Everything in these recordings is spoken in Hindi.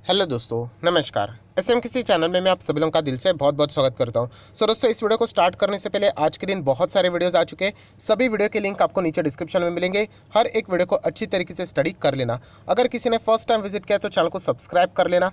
हेलो दोस्तों, नमस्कार। एसएम किसी चैनल में मैं आप सभी लोगों का दिल से बहुत बहुत स्वागत करता हूं। दोस्तों, इस वीडियो को स्टार्ट करने से पहले आज के दिन बहुत सारे वीडियोस आ चुके हैं। सभी वीडियो के लिंक आपको नीचे डिस्क्रिप्शन में मिलेंगे। हर एक वीडियो को अच्छी तरीके से स्टडी कर लेना। अगर किसी ने फर्स्ट टाइम विजिट किया तो चैनल को सब्सक्राइब कर लेना,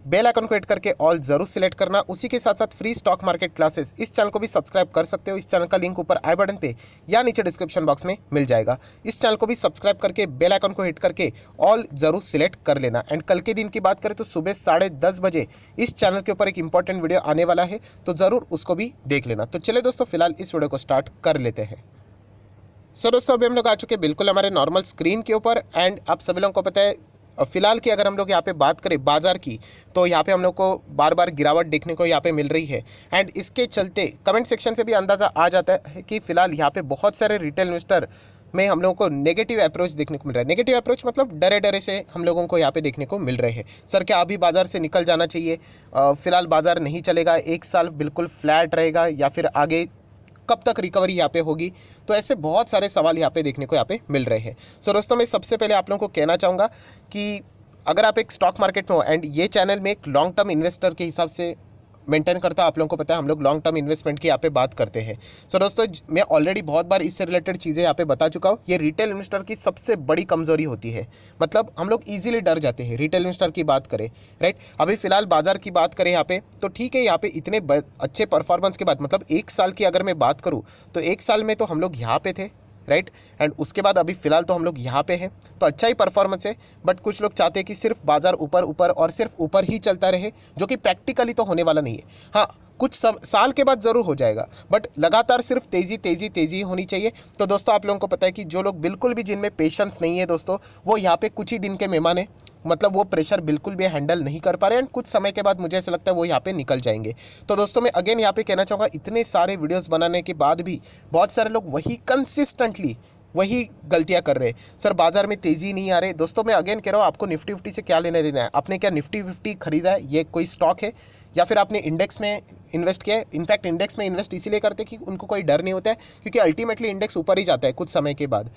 बेल आइकन को हिट करके ऑल जरूर सिलेक्ट करना। उसी के साथ साथ फ्री स्टॉक मार्केट क्लासेस, इस चैनल को भी सब्सक्राइब कर सकते हो। इस चैनल का लिंक ऊपर आई बटन पे या नीचे डिस्क्रिप्शन बॉक्स में मिल जाएगा। इस चैनल को भी सब्सक्राइब करके बेल आइकन को हिट करके ऑल जरूर सिलेक्ट कर लेना। एंड कल के दिन की बात करें तो सुबह 10:30 बजे इस चैनल के ऊपर एक इंपॉर्टेंट वीडियो आने वाला है, तो ज़रूर उसको भी देख लेना। तो चले दोस्तों, फिलहाल इस वीडियो को स्टार्ट कर लेते हैं। दोस्तों, अभी हम लोग आ चुके हैं बिल्कुल हमारे नॉर्मल स्क्रीन के ऊपर। एंड आप सभी लोगों को पता है, फिलहाल की अगर हम लोग यहाँ पे बात करें बाजार की, तो यहाँ पे हम लोग को बार बार गिरावट देखने को यहाँ पे मिल रही है। एंड इसके चलते कमेंट सेक्शन से भी अंदाज़ा आ जाता है कि फिलहाल यहाँ पे बहुत सारे रिटेल इन्वेस्टर में हम लोगों को नेगेटिव अप्रोच देखने को मिल रहा है। नेगेटिव अप्रोच मतलब डरे डरे से हम लोगों को यहाँ पे देखने को मिल रहे हैं। सर, क्या अभी बाजार से निकल जाना चाहिए? फिलहाल बाजार नहीं चलेगा, एक साल बिल्कुल फ्लैट रहेगा, या फिर आगे कब तक रिकवरी यहाँ पे होगी? तो ऐसे बहुत सारे सवाल यहाँ पे देखने को यहाँ पे मिल रहे हैं। दोस्तों, मैं सबसे पहले आप लोगों को कहना चाहूँगा कि अगर आप एक स्टॉक मार्केट में हो, एंड ये चैनल में एक लॉन्ग टर्म इन्वेस्टर के हिसाब से मेंटेन करता, आप लोगों को पता है हम लोग लॉन्ग टर्म इन्वेस्टमेंट की यहाँ पे बात करते हैं। दोस्तों, मैं ऑलरेडी बहुत बार इससे रिलेटेड चीज़ें यहाँ पे बता चुका हूँ। ये रिटेल इन्वेस्टर की सबसे बड़ी कमजोरी होती है। मतलब हम लोग इजीली डर जाते हैं रिटेल इन्वेस्टर की बात करें, राइट। अभी फिलहाल बाजार की बात करें यहाँ पे, तो ठीक है, यहाँ पे इतने अच्छे परफॉर्मेंस के बाद, मतलब एक साल की अगर मैं बात करूँ तो एक साल में तो हम लोग यहाँ पे थे, राइट। एंड उसके बाद अभी फिलहाल तो हम लोग यहाँ पे हैं, तो अच्छा ही परफॉर्मेंस है। बट कुछ लोग चाहते हैं कि सिर्फ बाजार ऊपर ऊपर और सिर्फ ऊपर ही चलता रहे, जो कि प्रैक्टिकली तो होने वाला नहीं है। हाँ, कुछ साल के बाद ज़रूर हो जाएगा, बट लगातार सिर्फ तेज़ी तेज़ी तेज़ी होनी चाहिए। तो दोस्तों, आप लोगों को पता है कि जो लोग बिल्कुल भी, जिनमें पेशेंस नहीं है दोस्तों, वो यहाँ पे कुछ ही दिन के मेहमान है। मतलब वो प्रेशर बिल्कुल भी हैंडल नहीं कर पा रहे हैं। कुछ समय के बाद मुझे ऐसा लगता है वो यहाँ पे निकल जाएंगे। तो दोस्तों, मैं अगेन यहाँ पे कहना चाहूँगा, इतने सारे वीडियोस बनाने के बाद भी बहुत सारे लोग वही कंसिस्टेंटली वही गलतियां कर रहे हैं। सर, बाजार में तेज़ी नहीं आ रही। दोस्तों, मैं अगेन कह रहा हूँ, आपको निफ्टी फिफ्टी से क्या लेना देना है? आपने क्या निफ्टी फिफ्टी खरीदा है? ये कोई स्टॉक है? या फिर आपने इंडेक्स में इन्वेस्ट किया है? इनफैक्ट इंडेक्स में इन्वेस्ट इसीलिए करते हैं कि उनको कोई डर नहीं होता है, क्योंकि अल्टीमेटली इंडेक्स ऊपर ही जाता है कुछ समय के बाद।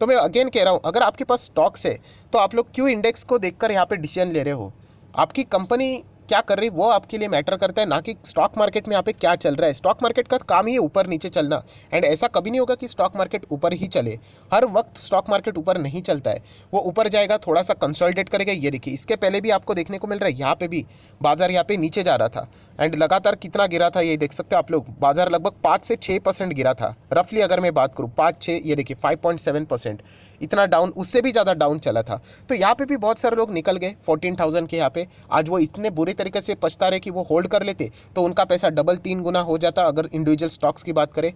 तो मैं अगेन कह रहा हूँ, अगर आपके पास स्टॉक्स है तो आप लोग क्यों इंडेक्स को देखकर यहाँ पे डिसीजन ले रहे हो? आपकी कंपनी क्या कर रही वो आपके लिए मैटर करता है, ना कि स्टॉक मार्केट में यहाँ पे क्या चल रहा है। स्टॉक मार्केट का काम ही है ऊपर नीचे चलना। एंड ऐसा कभी नहीं होगा कि स्टॉक मार्केट ऊपर ही चले। हर वक्त स्टॉक मार्केट ऊपर नहीं चलता है। वो ऊपर जाएगा, थोड़ा सा कंसोलिडेट करेगा। ये देखिए, इसके पहले भी आपको देखने को मिल रहा है, यहाँ पे भी बाजार यहाँ पे नीचे जा रहा था। एंड लगातार कितना गिरा था ये देख सकते हो आप लोग। बाजार लगभग 5 से 6% गिरा था रफली। अगर मैं बात करूँ 5-6, ये देखिए 5.7%, इतना डाउन, उससे भी ज़्यादा डाउन चला था। तो यहाँ पे भी बहुत सारे लोग निकल गए 14,000 के यहाँ पे। आज वो इतने बुरे तरीके से पछता रहे कि वो होल्ड कर लेते तो उनका पैसा डबल 3 गुना हो जाता, अगर इंडिविजुअल स्टॉक्स की बात करें।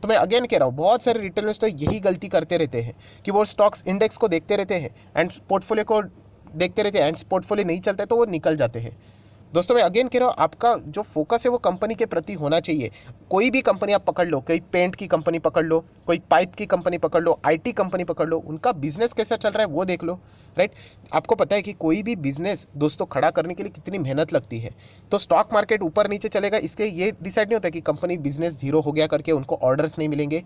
तो मैं अगेन कह रहा हूँ, बहुत सारे रिटेल इन्वेस्टर यही गलती करते रहते हैं कि वो स्टॉक्स इंडेक्स को देखते रहते हैं एंड पोर्टफोलियो को देखते रहते हैं, एंड पोर्टफोलियो नहीं चलता है तो वो निकल जाते हैं। दोस्तों, मैं अगेन कह रहा हूँ, आपका जो फोकस है वो कंपनी के प्रति होना चाहिए। कोई भी कंपनी आप पकड़ लो, कोई पेंट की कंपनी पकड़ लो, कोई पाइप की कंपनी पकड़ लो, आईटी कंपनी पकड़ लो, उनका बिजनेस कैसा चल रहा है वो देख लो, राइट। आपको पता है कि कोई भी बिजनेस दोस्तों खड़ा करने के लिए कितनी मेहनत लगती है। तो स्टॉक मार्केट ऊपर नीचे चलेगा, इसके ये डिसाइड नहीं होता कि कंपनी बिजनेस जीरो हो गया करके उनको ऑर्डर्स नहीं मिलेंगे।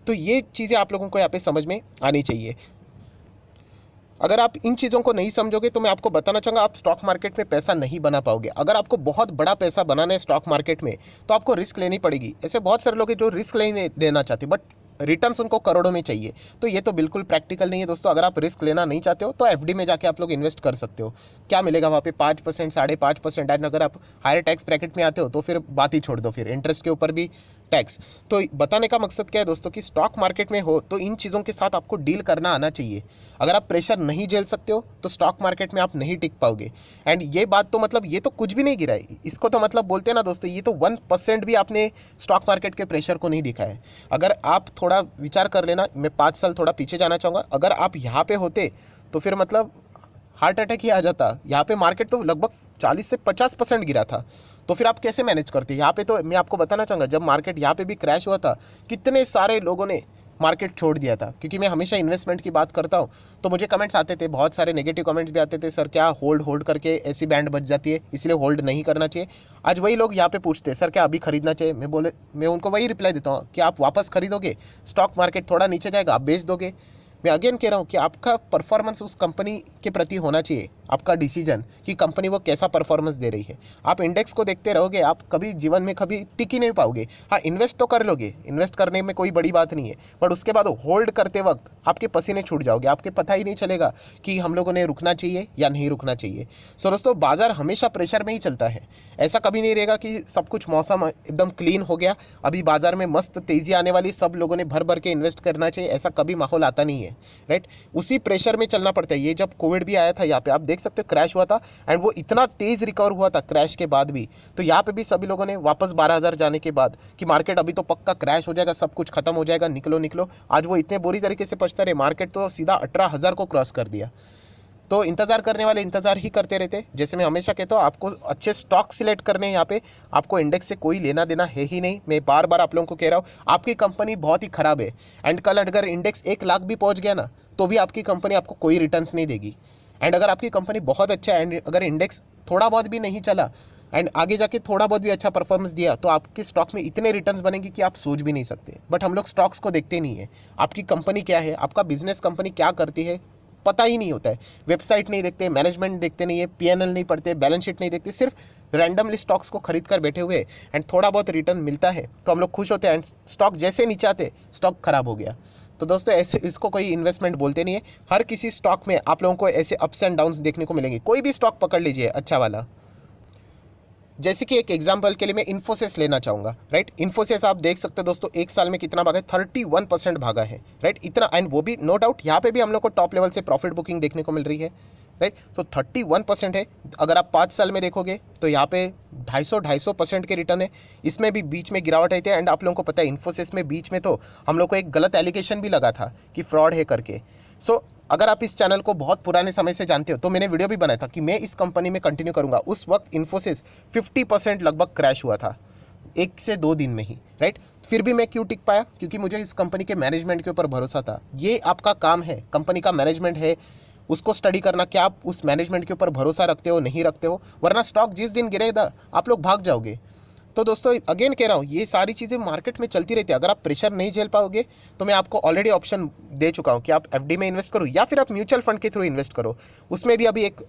तो ये चीज़ें आप लोगों को यहाँ पे समझ में आनी चाहिए। अगर आप इन चीज़ों को नहीं समझोगे तो मैं आपको बताना चाहूँगा, आप स्टॉक मार्केट में पैसा नहीं बना पाओगे। अगर आपको बहुत बड़ा पैसा बनाना है स्टॉक मार्केट में तो आपको रिस्क लेनी पड़ेगी। ऐसे बहुत सारे लोग हैं जो रिस्क नहीं लेना चाहते, बट रिटर्न्स उनको करोड़ों में चाहिए। तो ये तो बिल्कुल प्रैक्टिकल नहीं है दोस्तों। अगर आप रिस्क लेना नहीं चाहते हो तो एफडी में जाके आप लोग इन्वेस्ट कर सकते हो। क्या मिलेगा वहाँ पे? 5%, 5.5%। एंड अगर आप हायर टैक्स ब्रैकेट में आते हो तो फिर बात ही छोड़ दो, फिर इंटरेस्ट के ऊपर भी टैक्स। तो बताने का मकसद क्या है दोस्तों, कि स्टॉक मार्केट में हो तो इन चीज़ों के साथ आपको डील करना आना चाहिए। अगर आप प्रेशर नहीं झेल सकते हो तो स्टॉक मार्केट में आप नहीं टिक पाओगे। एंड ये बात तो मतलब, ये तो कुछ भी नहीं गिरा है, इसको तो मतलब बोलते हैं ना दोस्तों, ये तो 1% भी आपने स्टॉक मार्केट के प्रेशर को नहीं दिखा है। अगर आप थोड़ा विचार कर लेना, मैं 5 साल थोड़ा पीछे जाना चाहूँगा, अगर आप यहाँ पे होते तो फिर मतलब हार्ट अटैक ही आ जाता। यहाँ पे मार्केट तो लगभग 40 से 50% गिरा था। तो फिर आप कैसे मैनेज करते? यहाँ पे तो मैं आपको बताना चाहूँगा, जब मार्केट यहाँ पे भी क्रैश हुआ था, कितने सारे लोगों ने मार्केट छोड़ दिया था। क्योंकि मैं हमेशा इन्वेस्टमेंट की बात करता हूँ तो मुझे कमेंट्स आते थे, बहुत सारे नेगेटिव कमेंट्स भी आते थे, सर क्या होल्ड होल्ड करके ऐसी बैंड बच जाती है, इसलिए होल्ड नहीं करना चाहिए। आज वही लोग यहाँ पे पूछते हैं, सर क्या अभी खरीदना चाहिए? मैं उनको वही रिप्लाई देता हूँ कि आप वापस खरीदोगे, स्टॉक मार्केट थोड़ा नीचे जाएगा, आप बेच दोगे। मैं अगेन कह रहा हूँ कि आपका परफॉर्मेंस उस कंपनी के प्रति होना चाहिए, आपका डिसीजन कि कंपनी वो कैसा परफॉर्मेंस दे रही है। आप इंडेक्स को देखते रहोगे, आप कभी जीवन में कभी टिक ही नहीं पाओगे। हाँ, इन्वेस्ट तो कर लोगे, इन्वेस्ट करने में कोई बड़ी बात नहीं है, बट उसके बाद होल्ड करते वक्त आपके पसीने छूट जाओगे, आपके पता ही नहीं चलेगा कि हम लोगों ने रुकना चाहिए या नहीं रुकना चाहिए। सो दोस्तों, बाजार हमेशा प्रेशर में ही चलता है। ऐसा कभी नहीं रहेगा कि सब कुछ मौसम एकदम क्लीन हो गया, अभी बाजार में मस्त तेजी आने वाली, सब लोगों ने भर भर के इन्वेस्ट करना चाहिए, ऐसा कभी माहौल आता नहीं है। राइट, उसी प्रेशर में चलना पड़ता है। ये जब कोविड भी आया था, यहाँ पे आप देख सकते हो क्रैश हुआ था, एंड वो इतना तेज रिकवर हुआ था क्रैश के बाद भी। तो यहाँ पे भी सभी लोगों ने वापस 12,000 जाने के बाद कि मार्केट अभी तो पक्का क्रैश हो जाएगा, सब कुछ खत्म हो जाएगा, निकलो निकलो, आज वो इतने बुरी तरीके से पछता रहे, मार्केट तो सीधा 18,000 को क्रॉस कर दिया। तो इंतजार करने वाले इंतजार ही करते रहते। जैसे मैं हमेशा कहता हूँ, आपको अच्छे स्टॉक सिलेक्ट करने हैं। यहाँ पे आपको इंडेक्स से कोई लेना देना है ही नहीं। मैं बार बार आप लोगों को कह रहा हूँ, आपकी कंपनी बहुत ही खराब है, एंड कल अगर इंडेक्स 1 लाख भी पहुँच गया ना, तो भी आपकी कंपनी आपको कोई रिटर्न्स नहीं देगी। एंड अगर आपकी कंपनी बहुत अच्छा है, एंड अगर इंडेक्स थोड़ा बहुत भी नहीं चला एंड आगे जाके थोड़ा बहुत भी अच्छा परफॉर्मेंस दिया, तो आपके स्टॉक में इतने रिटर्न्स बनेंगे कि आप सोच भी नहीं सकते। बट हम लोग स्टॉक्स को देखते नहीं है, आपकी कंपनी क्या है, आपका बिजनेस कंपनी क्या करती है, पता ही नहीं होता है। वेबसाइट नहीं देखते, मैनेजमेंट देखते नहीं है, पीएनएल नहीं पढ़ते, बैलेंस शीट नहीं देखते, सिर्फ रैंडमली स्टॉक्स को खरीद कर बैठे हुए, एंड थोड़ा बहुत रिटर्न मिलता है तो हम लोग खुश होते हैं, एंड स्टॉक जैसे नीचे आते स्टॉक खराब हो गया। तो दोस्तों, ऐसे इसको कोई इन्वेस्टमेंट बोलते नहीं है। हर किसी स्टॉक में आप लोगों को ऐसे अप्स एंड डाउन्स देखने को मिलेंगे। कोई भी स्टॉक पकड़ लीजिए अच्छा वाला, जैसे कि एक एग्जांपल के लिए मैं इन्फोसिस लेना चाहूँगा। राइट, इन्फोसिस आप देख सकते हो दोस्तों, एक साल में कितना भागा है, 31% भागा है। राइट, इतना, एंड वो भी नो डाउट यहाँ पे भी हम लोग को टॉप लेवल से प्रॉफिट बुकिंग देखने को मिल रही है। राइट, तो 31% है। अगर आप 5 साल में देखोगे तो यहाँ पे 250% के रिटर्न है। इसमें भी बीच में गिरावट आई थी, एंड आप लोगों को पता है इन्फोसिस में बीच में तो हम लोग को एक गलत एलिगेशन भी लगा था कि फ्रॉड है करके। सो अगर आप इस चैनल को बहुत पुराने समय से जानते हो तो मैंने वीडियो भी बनाया था कि मैं इस कंपनी में कंटिन्यू करूंगा। उस वक्त इन्फोसिस 50% लगभग क्रैश हुआ था, 1 से 2 दिन में ही। राइट, फिर भी मैं क्यों टिक पाया, क्योंकि मुझे इस कंपनी के मैनेजमेंट के ऊपर भरोसा था। ये आपका काम है, कंपनी का मैनेजमेंट है, उसको स्टडी करना, क्या आप उस मैनेजमेंट के ऊपर भरोसा रखते हो, नहीं रखते हो, वरना स्टॉक जिस दिन गिरेगा आप लोग भाग जाओगे। तो दोस्तों, अगेन कह रहा हूँ, ये सारी चीज़ें मार्केट में चलती रहती है। अगर आप प्रेशर नहीं झेल पाओगे तो मैं आपको ऑलरेडी ऑप्शन दे चुका हूँ कि आप एफडी में इन्वेस्ट करो या फिर आप म्यूचुअल फंड के थ्रू इन्वेस्ट करो। उसमें भी अभी एक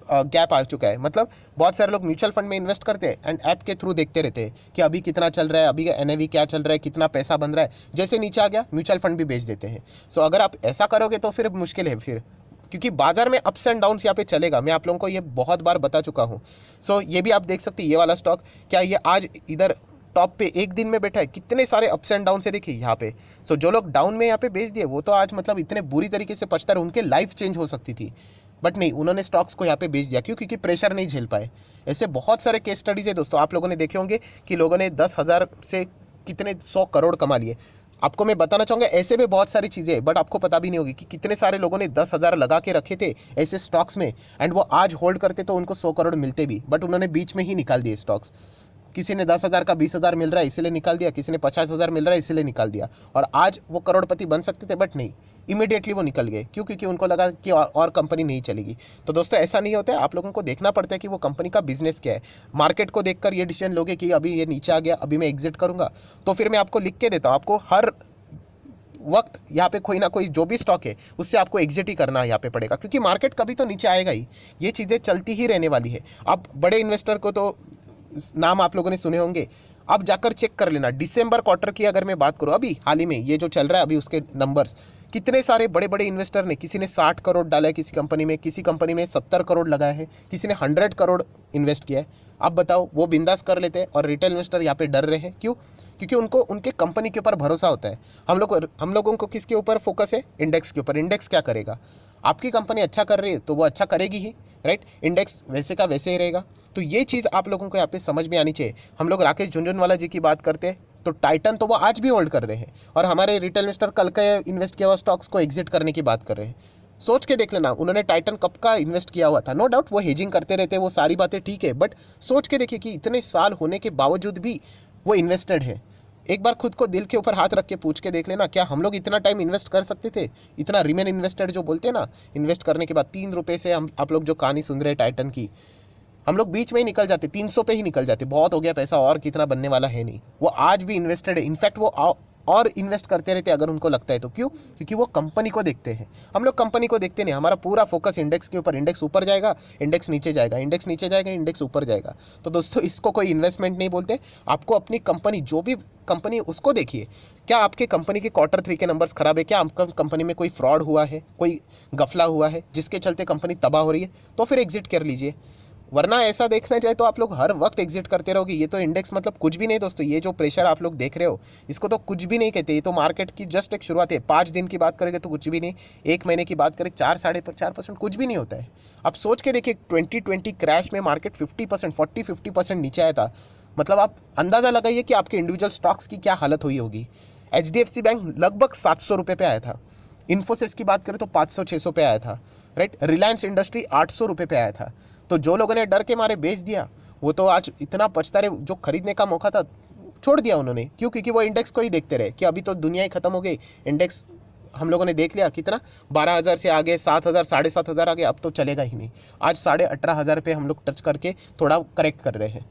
गैप आ चुका है। मतलब बहुत सारे लोग म्यूचुअल फंड में इन्वेस्ट करते हैं एंड ऐप के थ्रू देखते रहते हैं कि अभी कितना चल रहा है, अभी एनएवी क्या चल रहा है, कितना पैसा बन रहा है, जैसे नीचे आ गया म्यूचुअल फंड भी बेच देते हैं। सो अगर आप ऐसा करोगे तो फिर मुश्किल है, फिर क्योंकि बाजार में अप्स एंड डाउन्स यहाँ पे चलेगा। मैं आप लोगों को ये बहुत बार बता चुका हूँ। सो ये भी आप देख सकते हैं, ये वाला स्टॉक क्या ये आज इधर टॉप पे एक दिन में बैठा है, कितने सारे अप्स एंड डाउन से देखिए यहाँ पे। सो जो लोग डाउन में यहाँ पे बेच दिए वो तो आज मतलब इतने बुरी तरीके से पछता रहे, उनके लाइफ चेंज हो सकती थी, बट नहीं, उन्होंने स्टॉक्स को यहाँ पे बेच दिया। क्यों? क्योंकि प्रेशर नहीं झेल पाए। ऐसे बहुत सारे केस स्टडीज है दोस्तों, आप लोगों ने देखे होंगे कि लोगों ने 10,000 से कितने 100 करोड़ कमा लिए। आपको मैं बताना चाहूँगा ऐसे भी बहुत सारी चीज़ें हैं, बट आपको पता भी नहीं होगी कि कितने सारे लोगों ने 10,000 लगा के रखे थे ऐसे स्टॉक्स में, एंड वो आज होल्ड करते तो उनको 100 करोड़ मिलते भी, बट उन्होंने बीच में ही निकाल दिए स्टॉक्स। किसी ने 10,000 का 20,000 मिल रहा है इसीलिए निकाल दिया, किसी ने 50,000 मिल रहा है इसीलिए निकाल दिया, और आज वो करोड़पति बन सकते थे, बट नहीं, इमीडिएटली वो निकल गए। क्यों? क्योंकि उनको लगा कि और कंपनी नहीं चलेगी। तो दोस्तों, ऐसा नहीं होता है। आप लोगों को देखना पड़ता है कि वो कंपनी का बिजनेस क्या है। मार्केट को देखकर ये डिसीजन लोगे कि अभी ये नीचे आ गया, अभी मैं एग्जिट करूंगा, तो फिर मैं आपको लिख के देता हूँ, आपको हर वक्त यहाँ पे कोई ना कोई जो भी स्टॉक है उससे आपको एग्जिट ही करना यहाँ पे पड़ेगा, क्योंकि मार्केट कभी तो नीचे आएगा ही, ये चीज़ें चलती ही रहने वाली है। आप बड़े इन्वेस्टर को तो नाम आप लोगों ने सुने होंगे, आप जाकर चेक कर लेना। दिसंबर क्वार्टर की अगर मैं बात करूँ, अभी हाल ही में ये जो चल रहा है अभी, उसके नंबर्स, कितने सारे बड़े बड़े इन्वेस्टर ने, किसी ने 60 करोड़ डाला है किसी कंपनी में, किसी कंपनी में 70 करोड़ लगाया है, किसी ने 100 करोड़ इन्वेस्ट किया है। आप बताओ, वो बिंदास कर लेते हैं और रिटेल इन्वेस्टर यहाँ पे डर रहे हैं। क्यों? क्योंकि उनको उनके कंपनी के ऊपर भरोसा होता है। हम लोगों को किसके ऊपर फोकस है? इंडेक्स के ऊपर। इंडेक्स क्या करेगा? आपकी कंपनी अच्छा कर रही है तो वो अच्छा करेगी ही, राइट। इंडेक्स वैसे का वैसे ही रहेगा। तो ये चीज़ आप लोगों को यहाँ पे समझ में आनी चाहिए। हम लोग राकेश झुनझुनवाला जी की बात करते हैं तो टाइटन तो वो आज भी होल्ड कर रहे हैं, और हमारे रिटेल इन्वेस्टर कल के इन्वेस्ट किया हुआ स्टॉक्स को एग्जिट करने की बात कर रहे हैं। सोच के देख लेना, उन्होंने टाइटन कब का इन्वेस्ट किया हुआ था। नो डाउट वो हेजिंग करते रहते हैं, वो सारी बातें ठीक है, बट सोच के देखिए कि इतने साल होने के बावजूद भी वो इन्वेस्टेड है। एक बार खुद को दिल के ऊपर हाथ रख के पूछ के देख लेना, क्या हम लोग इतना टाइम इन्वेस्ट कर सकते थे? इतना रिमेन इन्वेस्टेड जो बोलते हैं ना, इन्वेस्ट करने के बाद 3 रुपये से हम आप लोग जो कहानी सुन रहे हैं टाइटन की, हम लोग बीच में ही निकल जाते, 300 पे ही निकल जाते, बहुत हो गया पैसा और कितना बनने वाला है नहीं। वो आज भी इन्वेस्टेड है। इनफैक्ट वो और इन्वेस्ट करते रहते अगर उनको लगता है तो। क्यों? क्योंकि वो कंपनी को देखते हैं। हम लोग कंपनी को देखते नहीं, हमारा पूरा फोकस इंडेक्स के ऊपर। इंडेक्स ऊपर जाएगा, इंडेक्स नीचे जाएगा, इंडेक्स नीचे जाएगा, इंडेक्स ऊपर जाएगा। तो दोस्तों इसको कोई इन्वेस्टमेंट नहीं बोलते। आपको अपनी कंपनी, जो भी कंपनी उसको देखिए, क्या आपके कंपनी के Q3 के नंबर्स खराब है, क्या आपका कंपनी में कोई फ्रॉड हुआ है, कोई गफला हुआ है जिसके चलते कंपनी तबाह हो रही है, तो फिर एग्जिट कर लीजिए। वरना ऐसा देखना जाए तो आप लोग हर वक्त एग्जिट करते रहोगे। ये तो इंडेक्स मतलब कुछ भी नहीं दोस्तों। ये जो प्रेशर आप लोग देख रहे हो इसको तो कुछ भी नहीं कहते। ये तो मार्केट की जस्ट एक शुरुआत है। 5 दिन की बात करेंगे तो कुछ भी नहीं, 1 महीने की बात करें 4-4.5% कुछ भी नहीं होता है। आप सोच के देखिए 2020 क्रैश में मार्केट 50%, 40-50% नीचे आया था। मतलब आप अंदाज़ा लगाइए कि आपके इंडिविजुअल स्टॉक्स की क्या हालत हुई होगी। HDFC बैंक लगभग 700 रुपये पे आया था। इन्फोसिस की बात करें तो 500-600 पे आया था, राइट। रिलायंस इंडस्ट्री 800 रुपये पे आया था। तो जो लोगों ने डर के मारे बेच दिया वो तो आज इतना पछता रहे। जो खरीदने का मौका था छोड़ दिया उन्होंने। क्यों? क्योंकि वो इंडेक्स को ही देखते रहे कि अभी तो दुनिया ही खत्म हो गई। इंडेक्स हम लोगों ने देख लिया कितना, 12,000 से आगे 7,000, 7,500 आ गए, अब तो चलेगा ही नहीं। आज 18,500 पे हम लोग टच करके थोड़ा करेक्ट कर रहे हैं।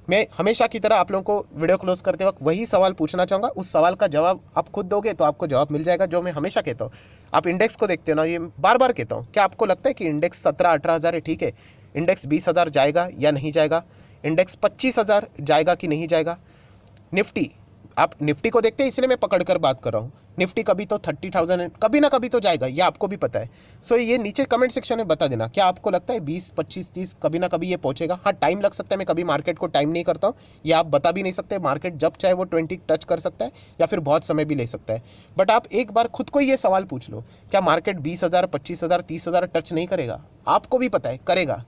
मैं हमेशा की तरह आप लोगों को वीडियो क्लोज करते वक्त वही सवाल पूछना चाहूँगा। उस सवाल का जवाब आप खुद दोगे तो आपको जवाब मिल जाएगा। जो मैं हमेशा कहता हूँ, आप इंडेक्स को देखते हो ना, ये बार बार कहता हूँ, क्या आपको लगता है कि इंडेक्स 17-18,000 है? ठीक है, इंडेक्स 20,000 जाएगा या नहीं जाएगा? इंडेक्स 25,000 जाएगा कि नहीं जाएगा? निफ्टी, आप निफ्टी को देखते हैं इसलिए मैं पकड़ कर बात कर रहा हूँ। निफ्टी कभी तो 30,000 कभी ना कभी तो जाएगा, ये आपको भी पता है। सो ये नीचे कमेंट सेक्शन में बता देना, क्या आपको लगता है 20, 25, 30 कभी ना कभी ये पहुंचेगा? हाँ, टाइम लग सकता है। मैं कभी मार्केट को टाइम नहीं करता हूँ, ये आप बता भी नहीं सकते। मार्केट जब चाहे वो 20 टच कर सकता है या फिर बहुत समय भी ले सकता है। बट आप एक बार खुद को ये सवाल पूछ लो, क्या मार्केट 20,000, 25,000, 30,000 टच नहीं करेगा? आपको भी पता है करेगा।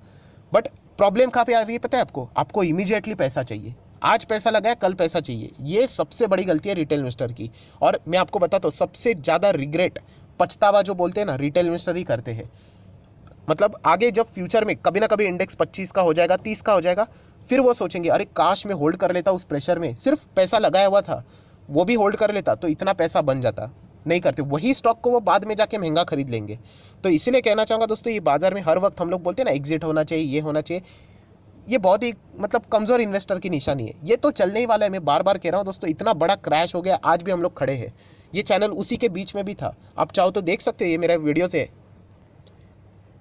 बट प्रॉब्लम कहाँ पे आ रही है पता है आपको? आपको इमीडिएटली पैसा चाहिए। आज पैसा लगाया, कल पैसा चाहिए। ये सबसे बड़ी गलती है रिटेल इन्वेस्टर की। और मैं आपको बताता हूँ, सबसे ज़्यादा रिग्रेट, पछतावा जो बोलते हैं ना, रिटेल इन्वेस्टर ही करते हैं। मतलब आगे जब फ्यूचर में कभी ना कभी इंडेक्स 25 का हो जाएगा, 30 का हो जाएगा, फिर वो सोचेंगे अरे काश मैं होल्ड कर लेता उस प्रेशर में, सिर्फ पैसा लगाया हुआ था वो भी होल्ड कर लेता तो इतना पैसा बन जाता। नहीं करते, वही स्टॉक को वो बाद में जाके महंगा खरीद लेंगे। तो इसीलिए कहना चाहूँगा दोस्तों, ये बाजार में हर वक्त हम लोग बोलते हैं ना एग्जिट होना चाहिए, ये होना चाहिए, ये बहुत ही मतलब कमज़ोर इन्वेस्टर की निशानी है। ये तो चलने ही वाला है। मैं बार बार कह रहा हूँ दोस्तों, इतना बड़ा क्रैश हो गया, आज भी हम लोग खड़े हैं। ये चैनल उसी के बीच में भी था, आप चाहो तो देख सकते हो। ये मेरा वीडियो से,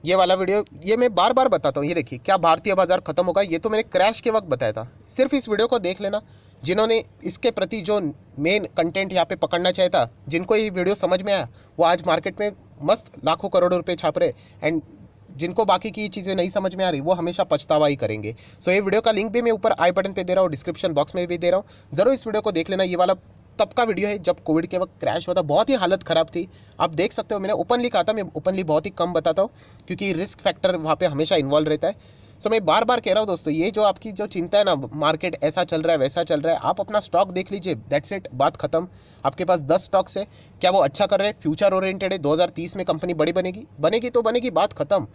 ये वाला वीडियो, ये मैं बार बार बताता हूँ। ये देखिए, क्या भारतीय बाजार खत्म होगा, ये तो मैंने क्रैश के वक्त बताया था। सिर्फ इस वीडियो को देख लेना। जिन्होंने इसके प्रति जो मेन कंटेंट यहाँ पे पकड़ना चाहिए था, जिनको ये वीडियो समझ में आया, वो आज मार्केट में मस्त लाखों करोड़ों रुपए छाप रहे। एंड जिनको बाकी की चीज़ें नहीं समझ में आ रही वो हमेशा पछतावा ही करेंगे। सो ये वीडियो का लिंक भी मैं ऊपर आई बटन पे दे रहा हूँ, डिस्क्रिप्शन बॉक्स में भी दे रहा हूँ। जरूर इस वीडियो को देख लेना। ये वाला तब का वीडियो है जब कोविड के वक्त क्रैश हुआ था, बहुत ही हालत ख़राब थी। आप देख सकते हो, मैंने ओपनली कहा था, मैं ओपनली बहुत ही कम बताता हूँ क्योंकि रिस्क फैक्टर वहाँ पे हमेशा इन्वॉल्व रहता है। सो मैं बार बार कह रहा हूँ दोस्तों, ये जो आपकी जो चिंता है ना, मार्केट ऐसा चल रहा है वैसा चल रहा है, आप अपना स्टॉक देख लीजिए, दैट्स इट, बात खत्म। आपके पास 10 स्टॉक्स है, क्या वो अच्छा कर रहे हैं, फ्यूचर ओरिएंटेड है, 2030 में कंपनी बड़ी बनेगी, बनेगी तो बनेगी, बात खत्म।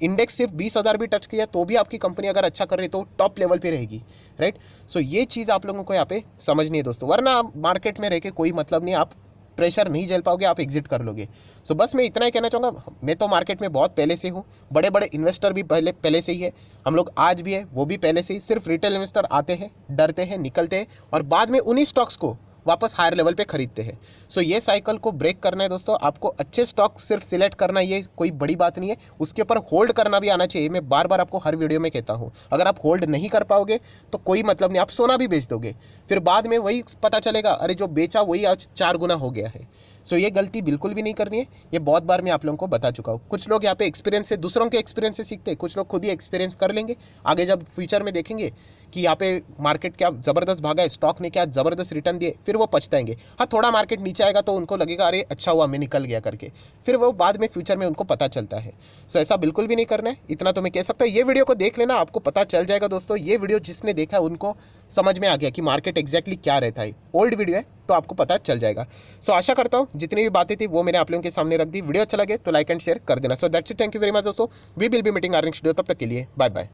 इंडेक्स सिर्फ 20,000 भी टच किया तो भी आपकी कंपनी अगर अच्छा कर रही है तो टॉप लेवल पे रहेगी, राइट। सो ये चीज़ आप लोगों को यहाँ पे समझनी है दोस्तों, वरना मार्केट में रह के कोई मतलब नहीं, आप प्रेशर नहीं झेल पाओगे, आप एग्जिट कर लोगे। सो बस मैं इतना ही कहना चाहूँगा। मैं तो मार्केट में बहुत पहले से हूँ, बड़े बड़े इन्वेस्टर भी पहले से ही है, हम लोग आज भी है, वो भी पहले से ही। सिर्फ रिटेल इन्वेस्टर आते हैं, डरते हैं, निकलते हैं और बाद में उन्हीं स्टॉक्स को वापस हायर लेवल पे खरीदते हैं। सो ये साइकिल को ब्रेक करना है दोस्तों। आपको अच्छे स्टॉक सिर्फ सिलेक्ट करना, ये कोई बड़ी बात नहीं है, उसके ऊपर होल्ड करना भी आना चाहिए। मैं बार बार आपको हर वीडियो में कहता हूँ, अगर आप होल्ड नहीं कर पाओगे तो कोई मतलब नहीं, आप सोना भी बेच दोगे, फिर बाद में वही पता चलेगा अरे जो बेचा वही आज 4 गुना हो गया है। सो ये गलती बिल्कुल भी नहीं करनी है। ये बहुत बार मैं आप लोगों को बता चुका हूँ। कुछ लोग यहाँ पे एक्सपीरियंस से, दूसरों के एक्सपीरियंस से सीखते हैं, कुछ लोग खुद ही एक्सपीरियंस कर लेंगे। आगे जब फ्यूचर में देखेंगे कि यहाँ पे मार्केट क्या ज़बरदस्त भागा है, स्टॉक ने क्या ज़बरदस्त रिटर्न दिए, फिर वो पछताएंगे। हाँ, थोड़ा मार्केट नीचे आएगा तो उनको लगेगा अरे अच्छा हुआ मैं निकल गया करके, फिर वो बाद में फ्यूचर में उनको पता चलता है। सो ऐसा बिल्कुल भी नहीं करना है, इतना तो मैं कह सकता हूँ। ये वीडियो को देख लेना, आपको पता चल जाएगा दोस्तों। ये वीडियो जिसने देखा है उनको समझ में आ गया कि मार्केट एग्जैक्टली क्या रहता है। ओल्ड वीडियो है तो आपको पता चल जाएगा। सो आशा करता हूँ जितनी भी बातें थी वो मैंने आप लोगों के सामने रख दी। वीडियो अच्छा लगे तो लाइक एंड शेयर कर देना। So that's it, thank you very much दोस्तों। We will be meeting our next video, तब तक के लिए बाय बाय।